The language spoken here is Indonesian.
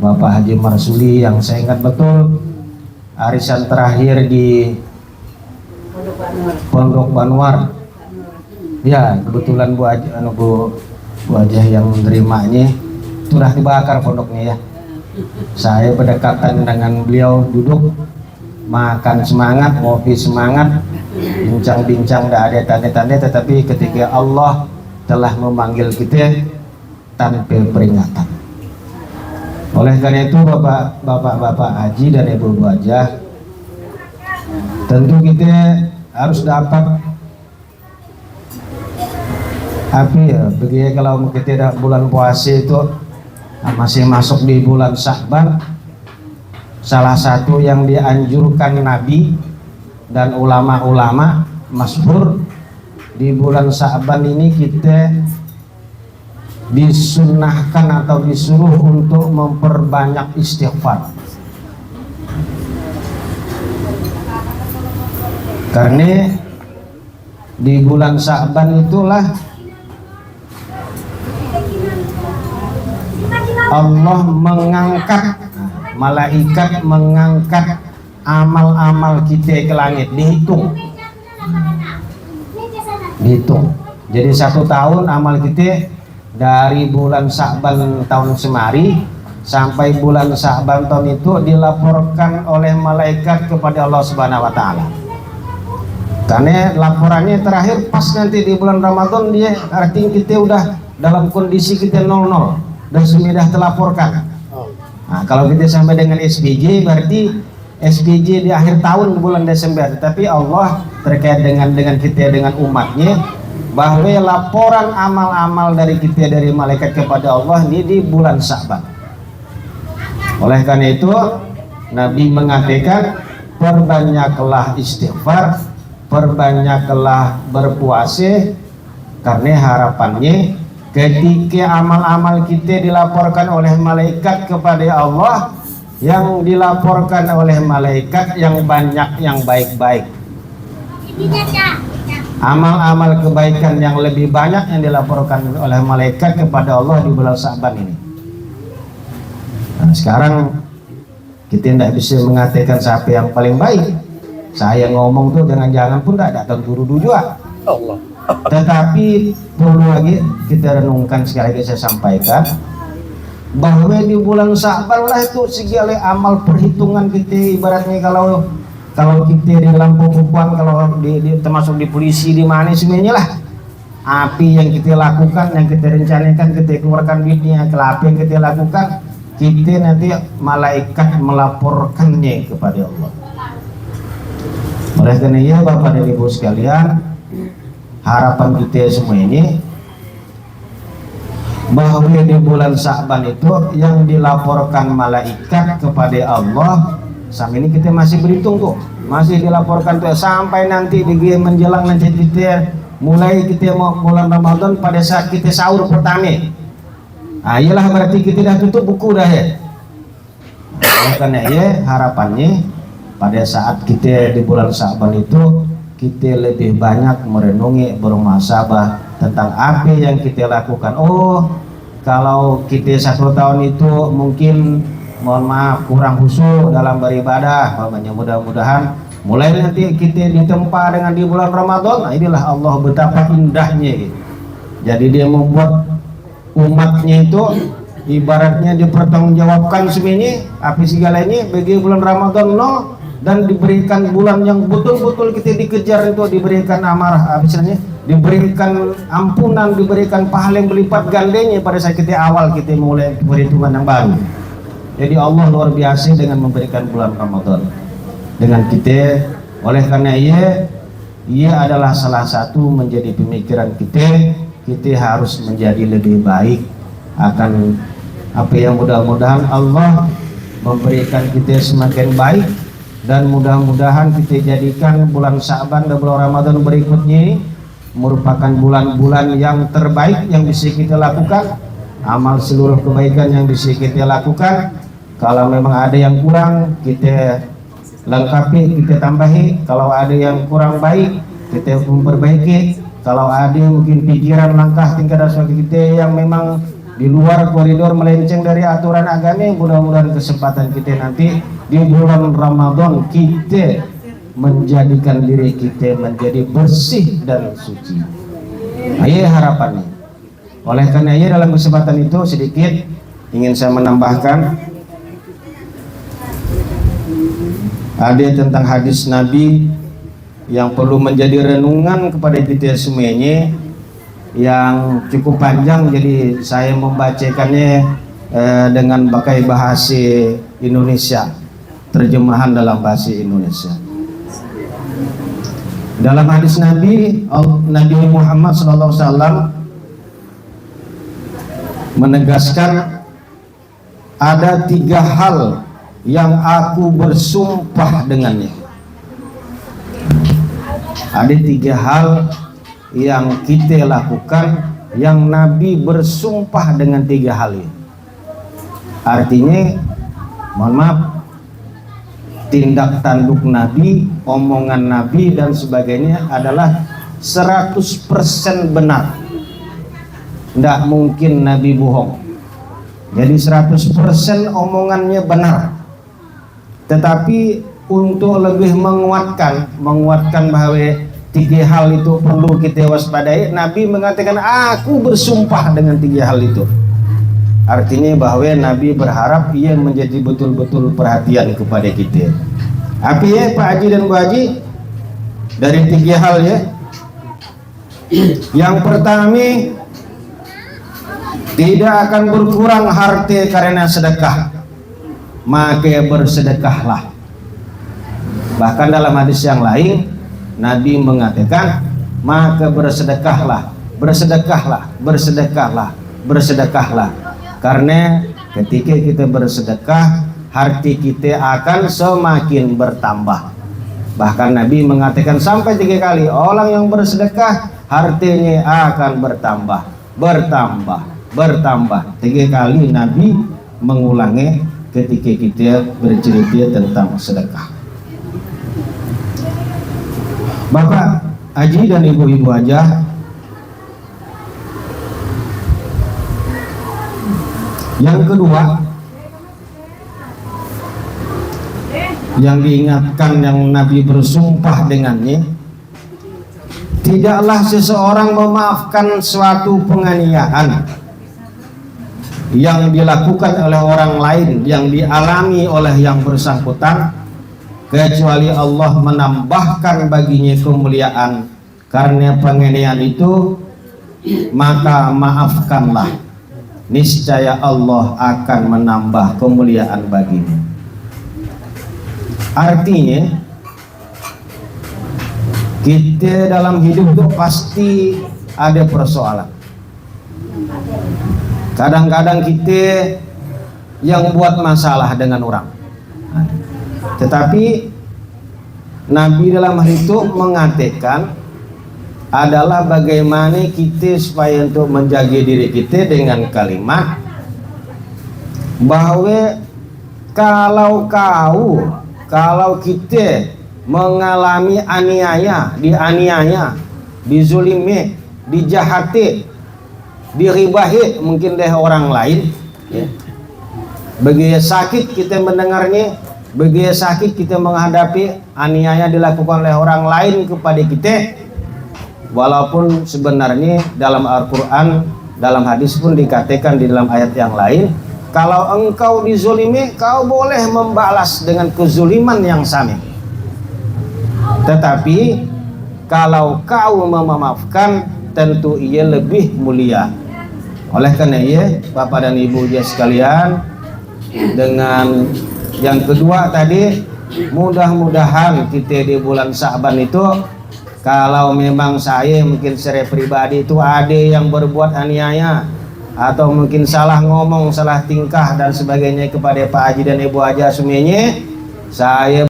Bapak Haji Marsuli yang saya ingat betul arisan terakhir di Pondok Banwar. Ya, kebetulan Bu Haji yang menerimanya sudah dibakar pondoknya ya. Saya berdekatan dengan beliau, duduk makan semangat, ngopi semangat, bincang-bincang, tidak ada tanda-tanda. Tetapi ketika Allah telah memanggil kita tanpa peringatan. Oleh karena itu bapak-bapak haji dan ibu-ibu hajah, tentu kita harus dapat begini. Kalau kita bulan puasa itu masih masuk di bulan Sya'ban, salah satu yang dianjurkan Nabi dan ulama-ulama masyhur, di bulan Sya'ban ini kita disunnahkan atau disuruh untuk memperbanyak istighfar. Karena di bulan Sya'ban itulah Allah mengangkat, malaikat mengangkat amal-amal kita ke langit, dihitung. Jadi 1 tahun amal kita dari bulan Sya'ban tahun semari sampai bulan Sya'ban tahun itu dilaporkan oleh malaikat kepada Allah Subhanahu wa taala. Karena laporannya terakhir pas nanti di bulan Ramadan, dia artinya kita udah dalam kondisi kita 00 dan sudah terlaporkan. Nah, kalau kita sampai dengan SBJ berarti SBJ di akhir tahun bulan Desember. Tapi Allah terkait dengan kita, dengan umatnya, bahwa laporan amal-amal dari kita, dari malaikat kepada Allah ini di bulan Sya'ban. Oleh karena itu Nabi mengatakan, perbanyaklah istighfar, perbanyaklah berpuasa, karena harapannya ketika amal-amal kita dilaporkan oleh malaikat kepada Allah, yang dilaporkan oleh malaikat yang banyak, yang baik-baik, amal-amal kebaikan yang lebih banyak yang dilaporkan oleh malaikat kepada Allah di bulan Sya'ban ini. Nah, sekarang kita tidak bisa mengatakan siapa yang paling baik. Saya ngomong tuh jangan-jangan pun tidak datang guru juga. Allah. Tetapi perlu lagi kita renungkan, sekali lagi saya sampaikan bahwa di bulan Sya'ban lah itu segala amal perhitungan kita. Ibaratnya kalau kita di dalam pembukuan, kalau termasuk di polisi, di mana semuanya lah, api yang kita lakukan, yang kita rencanakan, kita keluarkan duitnya, kalau api yang kita lakukan, kita nanti malaikat melaporkannya kepada Allah. Oleh karena itu Bapak dan Ibu sekalian, harapan kita semua ini bahwa di bulan Sya'ban itu yang dilaporkan malaikat kepada Allah, sampai ini kita masih berhitung tuh, masih dilaporkan tuh sampai nanti di menjelang nanti kita mulai kita mau bulan Ramadan, pada saat kita sahur pertama. Nah, iyalah berarti kita dah tutup buku dah ya. Karena ya harapannya pada saat kita di bulan Sya'ban itu kita lebih banyak merenungi, bermuhasabah tentang apa yang kita lakukan. Oh, kalau kita 1 tahun itu mungkin mohon maaf kurang khusyuk dalam beribadah, mudah-mudahan mulai nanti kita ditempa dengan di bulan Ramadan. Nah, inilah Allah betapa indahnya gitu. Jadi dia membuat umatnya itu ibaratnya dipertanggungjawabkan semuanya apa segalanya bagi bulan Ramadan dan diberikan bulan yang betul-betul kita dikejar itu, diberikan amarah, misalnya diberikan ampunan, diberikan pahala yang berlipat gandanya pada saat kita awal kita mulai perhitungan yang baru. Jadi Allah luar biasa dengan memberikan bulan Ramadan dengan kita. Oleh karena ia adalah salah satu menjadi pemikiran kita harus menjadi lebih baik akan apa yang mudah-mudahan Allah memberikan kita semakin baik. Dan mudah-mudahan kita jadikan bulan Sya'ban dan bulan Ramadan berikutnya merupakan bulan-bulan yang terbaik yang bisa kita lakukan, amal seluruh kebaikan yang bisa kita lakukan. Kalau memang ada yang kurang, kita lengkapi, kita tambahi. Kalau ada yang kurang baik, kita memperbaiki. Kalau ada mungkin pikiran, langkah, tingkah dasar kita yang memang di luar koridor melenceng dari aturan agama. Mudah-mudahan kesempatan kita nanti di bulan Ramadan kita menjadikan diri kita menjadi bersih dan suci. Ayo harapannya. Oleh karena itu dalam kesempatan itu sedikit ingin saya menambahkan ada tentang hadis Nabi yang perlu menjadi renungan kepada kita semuanya, yang cukup panjang, jadi saya membacakannya dengan pakai bahasa Indonesia, terjemahan dalam bahasa Indonesia. Dalam hadis Nabi Muhammad SAW menegaskan ada 3 hal yang aku bersumpah dengannya. Ada 3 hal yang kita lakukan yang Nabi bersumpah dengan 3 hal ini. Artinya, mohon maaf, tindak tanduk Nabi, omongan Nabi dan sebagainya adalah 100% benar. Tidak mungkin Nabi bohong. Jadi 100% omongannya benar. Tetapi untuk lebih menguatkan bahwa 3 hal itu perlu kita waspadai, Nabi mengatakan aku bersumpah dengan 3 hal itu. Artinya bahwa Nabi berharap ia menjadi betul-betul perhatian kepada kita. Apa ya Pak Haji dan Bu Haji? Dari 3 hal ya. Yang pertama, tidak akan berkurang harta karena sedekah, maka bersedekahlah. Bahkan dalam hadis yang lain Nabi mengatakan, maka bersedekahlah, bersedekahlah, bersedekahlah, bersedekahlah. Karena ketika kita bersedekah, harta kita akan semakin bertambah. Bahkan Nabi mengatakan sampai 3 kali, orang yang bersedekah hartanya akan bertambah, bertambah, bertambah. 3 kali Nabi mengulangi ketika kita bercerita tentang sedekah. Bapak Haji dan ibu-ibu Hajah, yang kedua yang diingatkan, yang Nabi bersumpah dengannya, tidaklah seseorang memaafkan suatu penganiayaan yang dilakukan oleh orang lain, yang dialami oleh yang bersangkutan, kecuali Allah menambahkan baginya kemuliaan karena penganiayaan itu, maka maafkanlah, niscaya Allah akan menambah kemuliaan baginya. Artinya kita dalam hidup itu pasti ada persoalan. Kadang-kadang kita yang buat masalah dengan orang, tetapi Nabi dalam hal itu mengatakan adalah bagaimana kita supaya untuk menjaga diri kita dengan kalimat bahwa kalau kita mengalami aniaya, dianiaya, dizulimi, dijahati, diribahi mungkin oleh orang lain, ya. Begitu sakit kita mendengarnya, begitu sakit kita menghadapi aniaya dilakukan oleh orang lain kepada kita, walaupun sebenarnya dalam Al-Quran, dalam hadis pun dikatakan di dalam ayat yang lain, kalau engkau dizulimi, kau boleh membalas dengan kezuliman yang sama. Tetapi kalau kau memaafkan, tentu ia lebih mulia. Oleh karena itu, Bapak dan Ibu sekalian, dengan yang kedua tadi, mudah-mudahan kita di bulan Sya'ban itu, kalau memang saya mungkin secara pribadi itu ada yang berbuat aniaya atau mungkin salah ngomong, salah tingkah dan sebagainya kepada Pak Haji dan Ibu Haji semuanya, saya